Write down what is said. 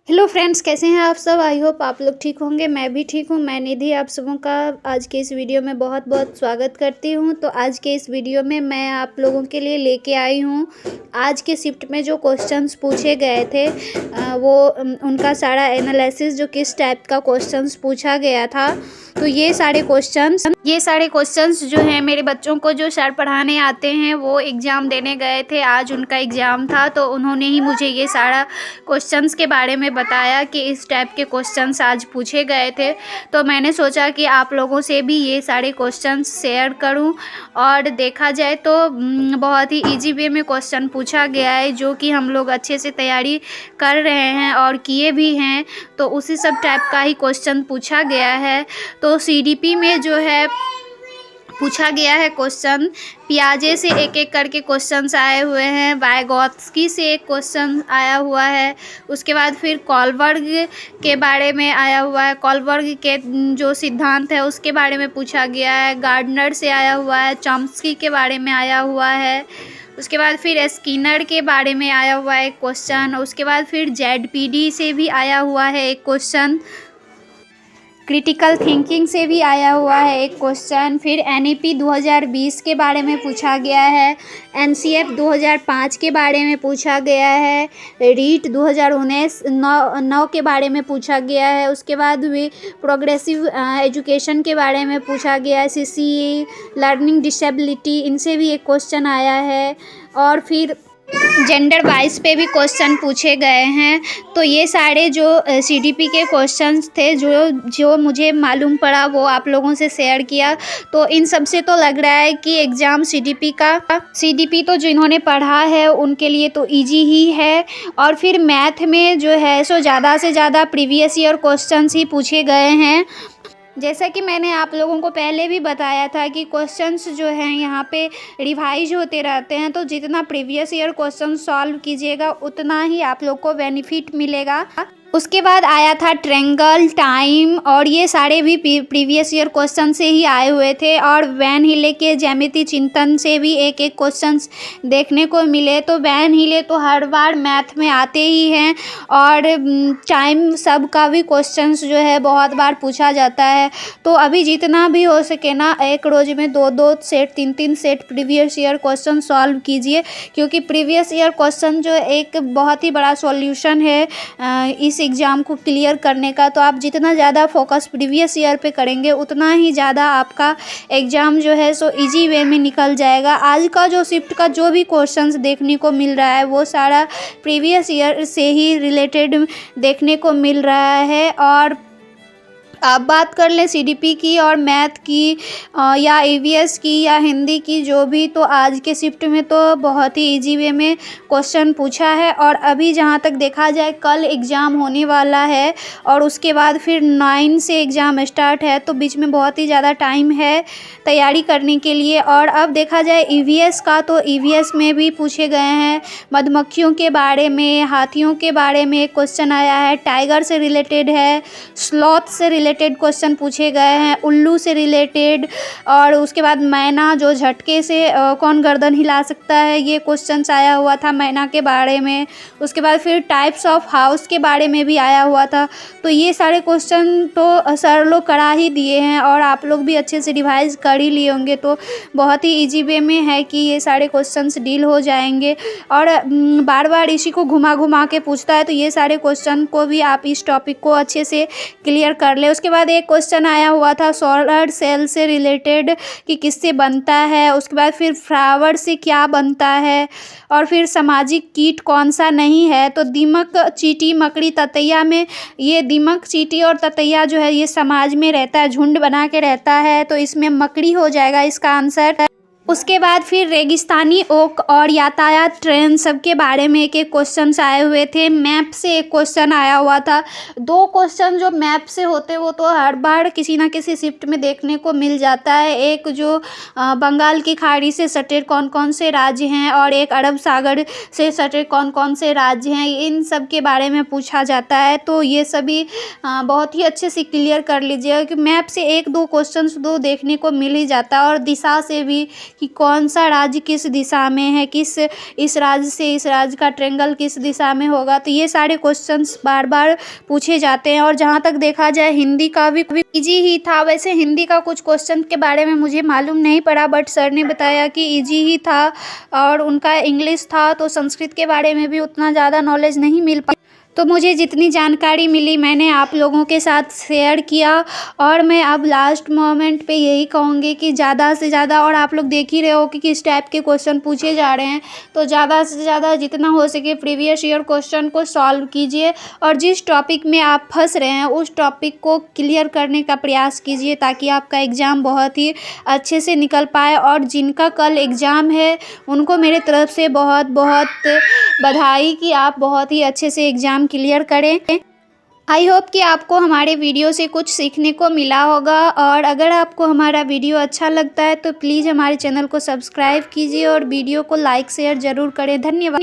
Hello friends, कैसे हैं आप सब। आई होप आप लोग ठीक होंगे। मैं भी ठीक हूँ। मैं निधि आप सबों का आज के इस वीडियो में बहुत बहुत स्वागत करती हूँ। तो आज के इस वीडियो में मैं आप लोगों के लिए लेके आई हूँ आज के शिफ्ट में जो क्वेश्चंस पूछे गए थे उनका सारा एनालिसिस, जो किस टाइप का क्वेश्चंस पूछा गया था। तो ये सारे क्वेश्चंस जो हैं मेरे बच्चों को जो सर पढ़ाने आते हैं वो एग्ज़ाम देने गए थे। आज उनका एग्ज़ाम था, तो उन्होंने ही मुझे ये सारा क्वेश्चंस के बारे में बताया कि इस टाइप के क्वेश्चंस आज पूछे गए थे। तो मैंने सोचा कि आप लोगों से भी ये सारे क्वेश्चंस शेयर करूं। और देखा जाए तो बहुत ही इजी वे में क्वेश्चन पूछा गया है, जो कि हम लोग अच्छे से तैयारी कर रहे हैं और किए भी हैं। तो उसी सब टाइप का ही क्वेश्चन पूछा गया है। तो सीडीपी में जो है पूछा गया है क्वेश्चन, पियाजे से एक एक करके क्वेश्चंस आए हुए हैं। वाइगोत्स्की से एक क्वेश्चन आया हुआ है। उसके बाद फिर कोलबर्ग के बारे में आया हुआ है। कोलबर्ग के जो सिद्धांत है उसके बारे में पूछा गया है। गार्डनर से आया हुआ है। चॉम्स्की के बारे में आया हुआ है। उसके बाद फिर स्किनर के बारे में आया हुआ है एक क्वेश्चन। उसके बाद फिर जेडपीडी से भी आया हुआ है एक क्वेश्चन। क्रिटिकल थिंकिंग से भी आया हुआ है एक क्वेश्चन। फिर एनईपी 2020 के बारे में पूछा गया है। एनसीएफ 2005 के बारे में पूछा गया है। रीट 2019 के बारे में पूछा गया है। उसके बाद भी प्रोग्रेसिव एजुकेशन के बारे में पूछा गया है। सीसीई, लर्निंग डिसेबिलिटी, इनसे भी एक क्वेश्चन आया है। और फिर जेंडर वाइज पे भी क्वेश्चन पूछे गए हैं। तो ये सारे जो सीडीपी के क्वेश्चंस थे जो मुझे मालूम पड़ा वो आप लोगों से शेयर किया। तो इन सब से तो लग रहा है कि एग्ज़ाम सीडीपी तो जिन्होंने पढ़ा है उनके लिए तो इजी ही है। और फिर मैथ में जो है सो ज़्यादा से ज़्यादा प्रीवियस ईयर क्वेश्चंस ही पूछे गए हैं। जैसा कि मैंने आप लोगों को पहले भी बताया था कि क्वेश्चंस जो हैं यहाँ पे रिवाइज होते रहते हैं। तो जितना प्रीवियस ईयर क्वेश्चन सॉल्व कीजिएगा उतना ही आप लोग को बेनिफिट मिलेगा। उसके बाद आया था ट्रेंगल, टाइम, और ये सारे भी प्रीवियस ईयर क्वेश्चन से ही आए हुए थे। और वैन हिले के ज्यामिति चिंतन से भी एक एक क्वेश्चंस देखने को मिले। तो वैन हिले तो हर बार मैथ में आते ही हैं। और टाइम सब का भी क्वेश्चंस जो है बहुत बार पूछा जाता है। तो अभी जितना भी हो सके ना, एक रोज़ में 2-2 set 3-3 set previous year question solve कीजिए, क्योंकि प्रीवियस ईयर क्वेश्चन जो एक बहुत ही बड़ा सॉल्यूशन है इस एग्ज़ाम को क्लियर करने का। तो आप जितना ज़्यादा फोकस प्रीवियस ईयर पे करेंगे उतना ही ज़्यादा आपका एग्ज़ाम जो है सो इजी वे में निकल जाएगा। आज का जो शिफ्ट का जो भी क्वेश्चंस देखने को मिल रहा है वो सारा प्रीवियस ईयर से ही रिलेटेड देखने को मिल रहा है। और आप बात कर लें सीडीपी की और मैथ की या ईवीएस की या हिंदी की, जो भी, तो आज के शिफ्ट में तो बहुत ही इजी वे में क्वेश्चन पूछा है। और अभी जहाँ तक देखा जाए कल एग्ज़ाम होने वाला है और उसके बाद फिर 9 से एग्ज़ाम स्टार्ट है। तो बीच में बहुत ही ज़्यादा टाइम है तैयारी करने के लिए। और अब देखा जाए ईवीएस का, तो ईवीएस में भी पूछे गए हैं मधुमक्खियों के बारे में, हाथियों के बारे में एक क्वेश्चन आया है, टाइगर से रिलेटेड है, स्लॉथ से रिलेटेड क्वेश्चन पूछे गए हैं, उल्लू से रिलेटेड। और उसके बाद मैना जो झटके से कौन गर्दन हिला सकता है, ये क्वेश्चन आया हुआ था मैना के बारे में। उसके बाद फिर टाइप्स ऑफ हाउस के बारे में भी आया हुआ था। तो ये सारे क्वेश्चन तो सर लोग करा ही दिए हैं और आप लोग भी अच्छे से रिवाइज कर ही लिए होंगे। तो बहुत ही इजी वे में है कि ये सारे क्वेश्चंस डील हो जाएंगे। और बार बार इसी को घुमा घुमा के पूछता है, तो ये सारे क्वेश्चन को भी आप इस टॉपिक को अच्छे से क्लियर कर ले। उसके बाद एक क्वेश्चन आया हुआ था सोलर सेल से रिलेटेड कि किससे बनता है। उसके बाद फिर फ्लावर से क्या बनता है। और फिर सामाजिक कीट कौन सा नहीं है। तो दीमक, चींटी, मकड़ी, ततैया में ये दीमक, चींटी और ततैया जो है ये समाज में रहता है, झुंड बना के रहता है। तो इसमें मकड़ी हो जाएगा इसका आंसर। उसके बाद फिर रेगिस्तानी ओक और यातायात ट्रेन सब के बारे में एक एक क्वेश्चन आए हुए थे। मैप से एक क्वेश्चन आया हुआ था। 2 क्वेश्चन जो मैप से होते वो तो हर बार किसी ना किसी शिफ्ट में देखने को मिल जाता है। एक जो बंगाल की खाड़ी से सटे कौन कौन से राज्य हैं और एक अरब सागर से सटे कौन कौन से राज्य हैं, इन सब के बारे में पूछा जाता है। तो ये सभी बहुत ही अच्छे से क्लियर कर लीजिएगा कि मैप से 1-2 क्वेश्चन तो देखने को मिल ही जाता है। और दिशा से भी कि कौन सा राज्य किस दिशा में है, किस इस राज्य से इस राज्य का ट्रायंगल किस दिशा में होगा। तो ये सारे क्वेश्चंस बार बार पूछे जाते हैं। और जहाँ तक देखा जाए हिंदी का भी इजी ही था। वैसे हिंदी का कुछ क्वेश्चन के बारे में मुझे मालूम नहीं पड़ा, बट सर ने बताया कि इजी ही था। और उनका इंग्लिश था, तो संस्कृत के बारे में भी उतना ज़्यादा नॉलेज नहीं मिल पाया। तो मुझे जितनी जानकारी मिली मैंने आप लोगों के साथ शेयर किया। और मैं अब लास्ट मोमेंट पे यही कहूँगी कि ज़्यादा से ज़्यादा, और आप लोग देख ही रहे हो कि किस टाइप के क्वेश्चन पूछे जा रहे हैं, तो ज़्यादा से ज़्यादा जितना हो सके प्रीवियस ईयर क्वेश्चन को सॉल्व कीजिए। और जिस टॉपिक में आप फंस रहे हैं उस टॉपिक को क्लियर करने का प्रयास कीजिए, ताकि आपका एग्ज़ाम बहुत ही अच्छे से निकल पाए। और जिनका कल एग्ज़ाम है उनको मेरे तरफ से बहुत बहुत बधाई कि आप बहुत ही अच्छे से एग्ज़ाम क्लियर करें। आई होप कि आपको हमारे वीडियो से कुछ सीखने को मिला होगा। और अगर आपको हमारा वीडियो अच्छा लगता है तो प्लीज़ हमारे चैनल को सब्सक्राइब कीजिए और वीडियो को लाइक शेयर ज़रूर करें। धन्यवाद।